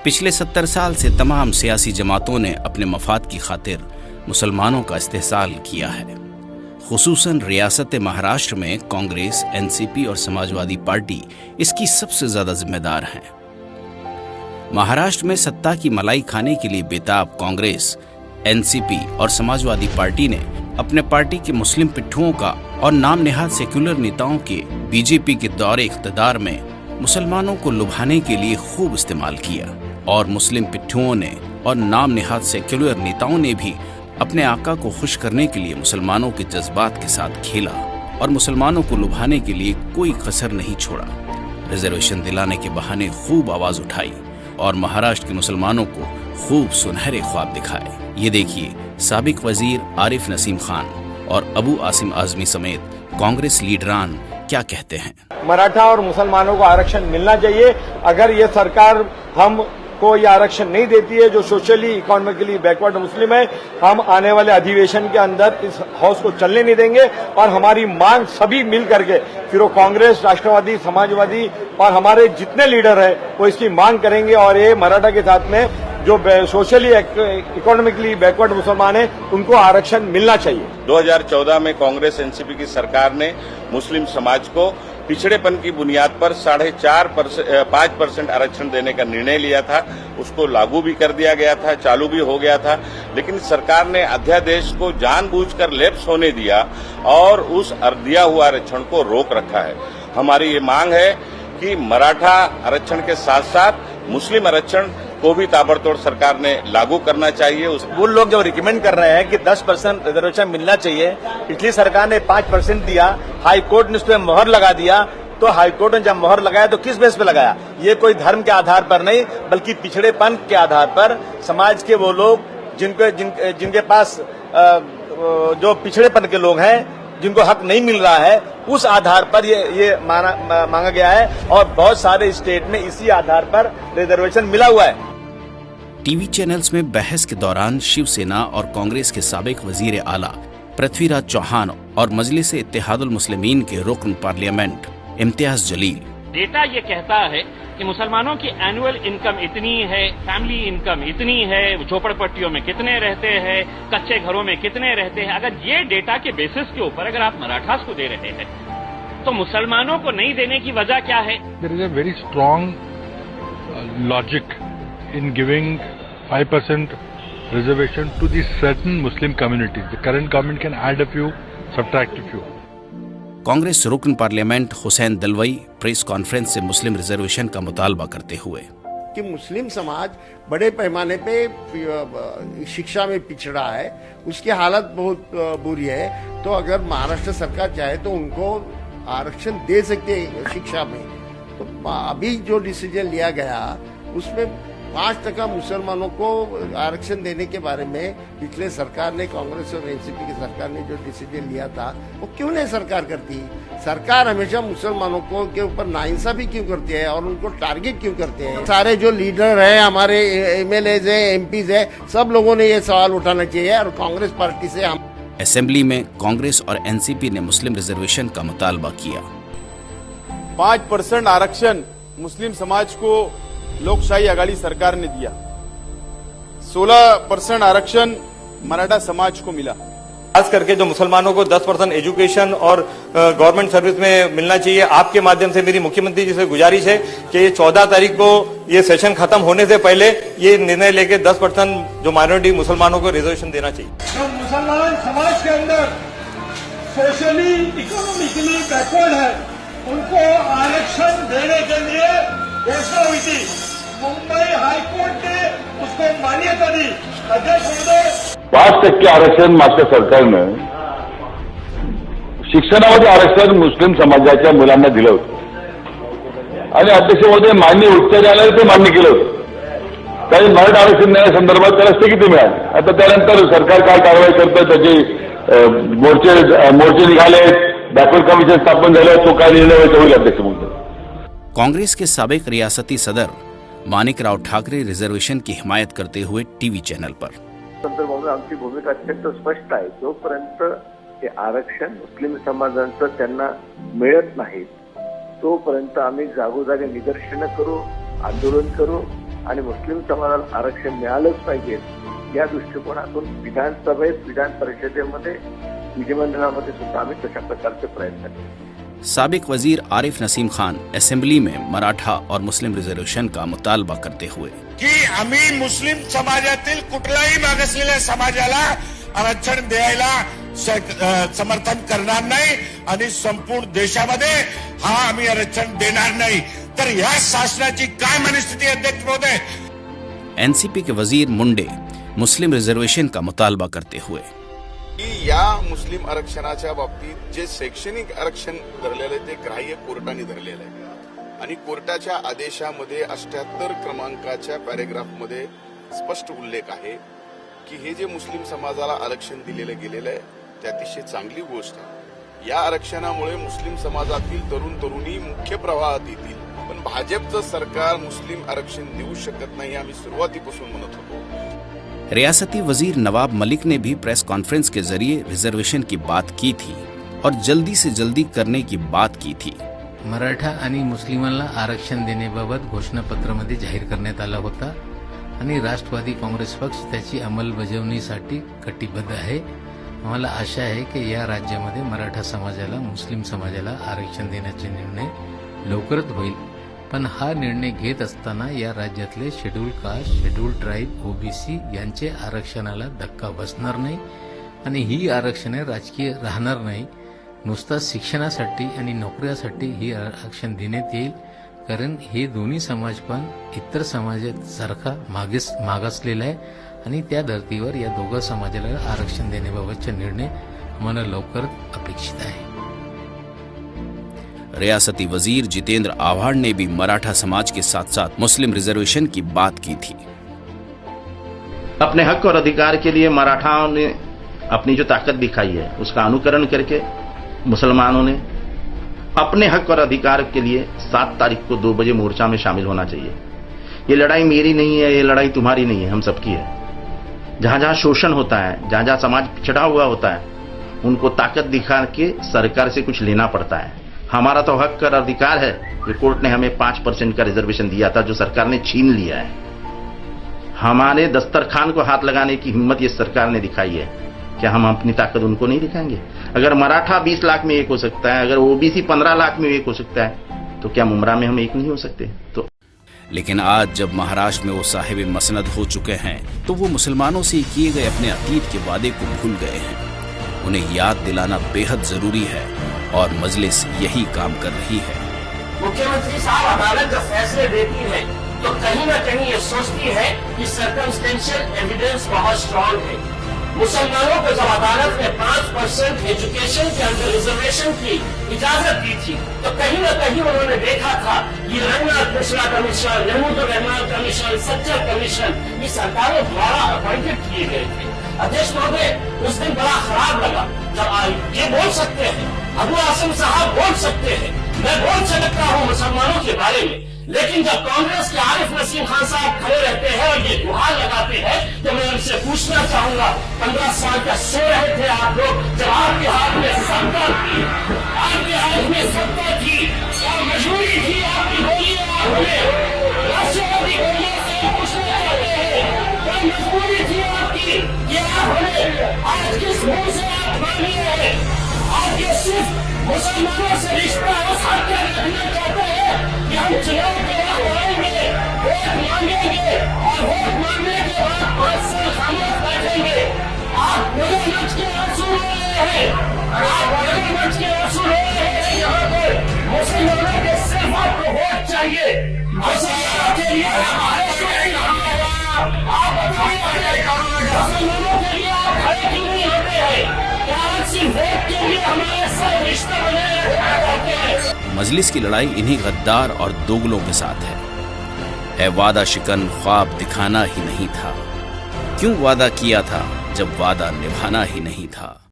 पिछले 70 साल से तमाम सियासी जमातों ने अपने मफाद की खातिर मुसलमानों का इस्तेहसाल किया है। खुसूसन रियासत महाराष्ट्र में कांग्रेस, एनसीपी और समाजवादी पार्टी इसकी सबसे ज्यादा जिम्मेदार हैं। महाराष्ट्र में सत्ता की मलाई खाने के लिए बेताब कांग्रेस, एनसीपी और समाजवादी पार्टी ने अपने पार्टी के मुस्लिम पिट्ठुओं का और नाम नेहाद सेक्युलर नेताओं के बीजेपी के दौरे इख्तिदार में मुसलमानों को लुभाने के लिए खूब इस्तेमाल किया और मुस्लिम पिट्ठुओं ने और नाम नेहाद सेक्युलर नेताओं ने भी अपने आका को खुश करने के लिए मुसलमानों के जज्बात के साथ खेला और मुसलमानों को लुभाने के लिए कोई कसर नहीं छोड़ा। रिजर्वेशन दिलाने के बहाने खूब आवाज उठाई और महाराष्ट्र के मुसलमानों को खूब सुनहरे ख्वाब दिखाए। ये देखिए साबिक वजीर आरिफ नसीम खान और अबू आसिम आजमी समेत कांग्रेस लीडरान क्या कहते हैं। मराठा और मुसलमानों को आरक्षण मिलना चाहिए। अगर ये सरकार हमको ये आरक्षण नहीं देती है, जो सोशली इकोनॉमिकली बैकवर्ड मुस्लिम है, हम आने वाले अधिवेशन के अंदर इस हाउस को चलने नहीं देंगे और हमारी मांग सभी मिल करके, फिर वो कांग्रेस, राष्ट्रवादी, समाजवादी और हमारे जितने लीडर हैं वो इसकी मांग करेंगे और ये मराठा के साथ में जो सोशली इकोनॉमिकली बैकवर्ड मुसलमान हैं उनको आरक्षण मिलना चाहिए। 2014 में कांग्रेस एनसीपी की सरकार ने मुस्लिम समाज को पिछड़ेपन की बुनियाद पर 5% आरक्षण देने का निर्णय लिया था। उसको लागू भी कर दिया गया था, चालू भी हो गया था, लेकिन सरकार ने अध्यादेश को जानबूझकर लैप्स होने दिया और उस दिया हुआ आरक्षण को रोक रखा है। हमारी ये मांग है कि मराठा आरक्षण के साथ साथ मुस्लिम आरक्षण को भी ताबड़तोड़ सरकार ने लागू करना चाहिए। वो लोग जब रिकमेंड कर रहे हैं कि 10% रिजर्वेशन मिलना चाहिए, पिछली सरकार ने 5% दिया, हाई कोर्ट ने उस पर मोहर लगा दिया, तो हाई कोर्ट ने जब मोहर लगाया तो किस बेस पे लगाया? ये कोई धर्म के आधार पर नहीं, बल्कि पिछड़ेपन के आधार पर समाज के वो लोग जिनके पास जो पिछड़ेपन के लोग हैं, जिनको हक नहीं मिल रहा है, उस आधार पर ये मांगा गया है और बहुत सारे स्टेट में इसी आधार पर रिजर्वेशन मिला हुआ है। टीवी चैनल्स में बहस के दौरान शिवसेना और कांग्रेस के साबिक वजीर आला पृथ्वीराज चौहान और मजलिस इत्तेहादुल मुस्लिमीन के रुकन पार्लियामेंट इम्तियाज जलील, डेटा ये कहता है कि मुसलमानों की एनुअल इनकम इतनी है, फैमिली इनकम इतनी है, झोपड़पट्टियों में कितने रहते हैं, कच्चे घरों में कितने रहते हैं। अगर ये डेटा के बेसिस के ऊपर अगर आप मराठास को दे रहे हैं तो मुसलमानों को नहीं देने की वजह क्या है? There is a very strong logic in giving 5% reservation to the certain Muslim communities. The current government can add a few, subtract a few. Congress रुकन parliament Hussain Dalwai press conference से मुस्लिम रिजर्वेशन का मुतालबा करते हुए कि मुस्लिम समाज बड़े पैमाने पे शिक्षा में पिछड़ा है, उसकी हालत बहुत बुरी है। तो अगर महाराष्ट्र सरकार चाहे तो उनको आरक्षण दे सकते हैं शिक्षा में। तो अभी जो डिसीजन लिया गया उसमें 5% मुसलमानों को आरक्षण देने के बारे में पिछले सरकार ने, कांग्रेस और एनसीपी की सरकार ने जो डिसीजन लिया था वो क्यों नहीं सरकार करती? सरकार हमेशा मुसलमानों को के ऊपर नाइंसाफी क्यों करती है और उनको टारगेट क्यों करते हैं? सारे जो लीडर है, हमारे एमएलए है, एमपीज है, सब लोगों ने ये सवाल उठाना चाहिए और कांग्रेस पार्टी से हम। असेंबली में कांग्रेस और एनसीपी ने मुस्लिम रिजर्वेशन का मुतालबा किया। 5% आरक्षण मुस्लिम समाज को लोकशाही आघाड़ी सरकार ने दिया, 16% आरक्षण मराठा समाज को मिला। खास करके जो मुसलमानों को 10% एजुकेशन और गवर्नमेंट सर्विस में मिलना चाहिए। आपके माध्यम से मेरी मुख्यमंत्री जी से गुजारिश है कि ये 14 तारीख को ये सेशन खत्म होने से पहले ये निर्णय लेके 10% जो माइनॉरिटी मुसलमानों को रिजर्वेशन देना चाहिए। जो मुसलमान समाज के अंदर सोशली इकोनॉमिकली बैकवर्ड है, उनको आरक्षण देने के लिए घोषणा हुई थी। मुंबई हाईकोर्ट ने उसको मान्यता दी। अध्यक्ष महोदय, 5% आरक्षण मागच्या सरकारनं शिक्षणामध्ये आरक्षण मुस्लिम समाजाच्या मुलांना दिलं होतं आणि अध्यक्ष महोदय मान्य उच्च न्यायालयाने ते मान्य केलं होतं। काही मराठा आरक्षण देण्यासंदर्भात त्याला स्थगिती मिळाली। आता त्यानंतर सरकार काय कारवाई करतं, त्याचे मोर्चे निघाले, बॅकवर्ड कमिशन स्थापन झालं, तो काय निर्णय व्हायचा होईल अध्यक्ष महोदय। कांग्रेस के साबिक रियासती सदर मानिक राव ठाकरे रिजर्वेशन की हिमायत करते हुए टीवी चैनल पर, संदर्भामध्ये आमची भूमिका अत्यंत स्पष्ट आहे। जोपर्यंत हे आरक्षण मुस्लिम समाजांचं त्यांना मिळत नाही तोपर्यंत आम्ही जागोजागी निदर्शनं करू, आंदोलन करू आणि मुस्लिम समाजाला आरक्षण मिळालंच पाहिजे या दृष्टिकोनातून विधानसभेत, विधान परिषदेमध्ये, विधिमंडळामध्ये सुद्धा आम्ही तशा प्रकारचे प्रयत्न केले। साबिक वजीर आरिफ नसीम खान असेंबली में मराठा और मुस्लिम रिजर्वेशन का मुतालबा करते हुए की आम्ही मुस्लिम समाजातील कुठल्याही मागासलेल्या समाजाला आरक्षण द्यायला समर्थन करणार नाही आणि संपूर्ण देशामध्ये हा आम्ही आरक्षण देणार नाही। तर या शासनाची काय मनस्थिती अध्यक्ष महोदय? एनसीपी के वजीर मुंडे मुस्लिम रिजर्वेशन का मुतालबा करते हुए की या मुस्लिम आरक्षणाच्या बाबतीत जे शैक्षणिक आरक्षण धरलेलं आहे ते ग्राह्य कोर्टाने धरलेलं आहे आणि कोर्टाच्या आदेशामध्ये 78 क्रमांकाच्या पॅरेग्राफमध्ये स्पष्ट उल्लेख आहे की हे जे मुस्लिम समाजाला आरक्षण दिलेलं गेलेलं आहे ते अतिशय चांगली गोष्ट आहे। या आरक्षणामुळे मुस्लिम समाजातील तरुण तरुणी मुख्य प्रवाहात येतील, पण भाजपचं सरकार मुस्लिम आरक्षण देऊ शकत नाही, आम्ही सुरुवातीपासून म्हणत होतो। रियासती वजीर नवाब मलिक ने भी प्रेस कॉन्फ्रेंस के जरिए रिजर्वेशन की बात की थी और जल्दी से जल्दी करने की बात की थी। मराठा आणि मुस्लिमांना आरक्षण देण्याबाबत घोषणापत्रामध्ये जाहीर करण्यात आला होता आणि राष्ट्रवादी काँग्रेस पक्ष त्याची अंमलबजावणीसाठी कटिबद्ध आहे। आम्हाला आशा आहे की या राज्यामध्ये मराठा समाजाला, मुस्लिम समाजाला आरक्षण देण्याचे निर्णय लवकरच होईल, पण हा निर्णय घेत असताना या राज्यातले schedule caste, schedule tribe, OBC यांचे आरक्षणाला धक्का बसणार नाही आणि ही आरक्षणे राजकीय राहणार नाही। नुसता शिक्षणासाठी आणि नोकऱ्यासाठी ही आरक्षण देण्यात येईल, कारण हे दोन्ही समाज पण इतर समाजासारखा मागासलेला आहे आणि त्या धर्तीवर या दोघा समाजाला आरक्षण देण्याबाबतचा निर्णय आम्हाला लवकरच अपेक्षित आहे। रियासती वजीर जितेंद्र आव्हाड ने भी मराठा समाज के साथ साथ मुस्लिम रिजर्वेशन की बात की थी। अपने हक और अधिकार के लिए मराठाओं ने अपनी जो ताकत दिखाई है उसका अनुकरण करके मुसलमानों ने अपने हक और अधिकार के लिए 7 तारीख को 2 बजे मोर्चा में शामिल होना चाहिए। ये लड़ाई मेरी नहीं है, ये लड़ाई तुम्हारी नहीं है, हम सबकी है। जहां जहां शोषण होता है, जहां जहां समाज पिछड़ा हुआ होता है, उनको ताकत दिखा के सरकार से कुछ लेना पड़ता है। हमारा तो हक और अधिकार है जो कोर्ट ने हमें 5% का रिजर्वेशन दिया था, जो सरकार ने छीन लिया है। हमारे दस्तरखान को हाथ लगाने की हिम्मत ये सरकार ने दिखाई है, क्या हम अपनी ताकत उनको नहीं दिखाएंगे? अगर मराठा 20 लाख में एक हो सकता है, अगर ओबीसी 15 लाख में एक हो सकता है, तो क्या मुमरा में हम एक नहीं हो सकते? तो लेकिन आज जब महाराष्ट्र में वो साहिब मसनद हो चुके हैं तो वो मुसलमानों से किए गए अपने अतीत के वादे को भूल गए हैं। उन्हें याद दिलाना बेहद जरूरी है और मजलिस यही काम कर रही है। मुख्यमंत्री साहब अदालत जब फैसले देती है तो कहीं न कहीं ये सोचती है कि सर्कमस्टेंशियल एविडेंस बहुत स्ट्रांग है। मुसलमानों को जब अदालत ने 5% एजुकेशन के अंदर रिजर्वेशन की इजाजत दी थी तो कहीं न कहीं उन्होंने देखा था ये Ranganath Mishra commission, Mahmoodur Rahman commission, Sachar commission ये सरकारों द्वारा अपॉइंटेड किए गए थे। अध्यक्ष महोदय, उस दिन बड़ा खराब लगा जब ये बोल सकते हैं, अबू आसिम साहब बोल सकते हैं, मैं बोल सकता हूँ मुसलमानों के बारे में, लेकिन जब कांग्रेस के आरिफ नसीम खान साहब खड़े रहते हैं और ये गुहार लगाते हैं तो मैं उनसे पूछना चाहूंगा, 15 साल का सो रहे थे आप लोग जब आपके हाथ में सत्ता थी, आपके हाथ में सत्ता थी, क्या मजबूरी थी आपकी? बोलिए, आपने राष्ट्रवादी कांग्रेस से पूछना चाहते हैं, क्या मजबूरी थी आपकी? ये आपने आज किस मुंह से आप मांग रहे हैं? आप ये सिर्फ मुसलमानों से रिश्ता उस हद तक रखना चाहते हैं कि हम चुनाव के वक्त आएंगे, वोट मांगेंगे और वोट मांगने के बाद 5 साल खामोश बैठेंगे। आप मगरमच्छ के आंसू रो रहे हैं, आप मगरमच्छ के आंसू रो रहे हैं। यहाँ पर मुसलमानों के सिर्फ आपको वोट चाहिए। मुसलमानों के लिए आप बताइए, मुसलमानों के लिए आप खड़े क्यों नहीं होते हैं? मजलिस की लड़ाई इन्हीं गद्दार और दोगलों के साथ है वादा शिकन, ख्वाब दिखाना ही नहीं था। क्यों वादा किया था जब वादा निभाना ही नहीं था?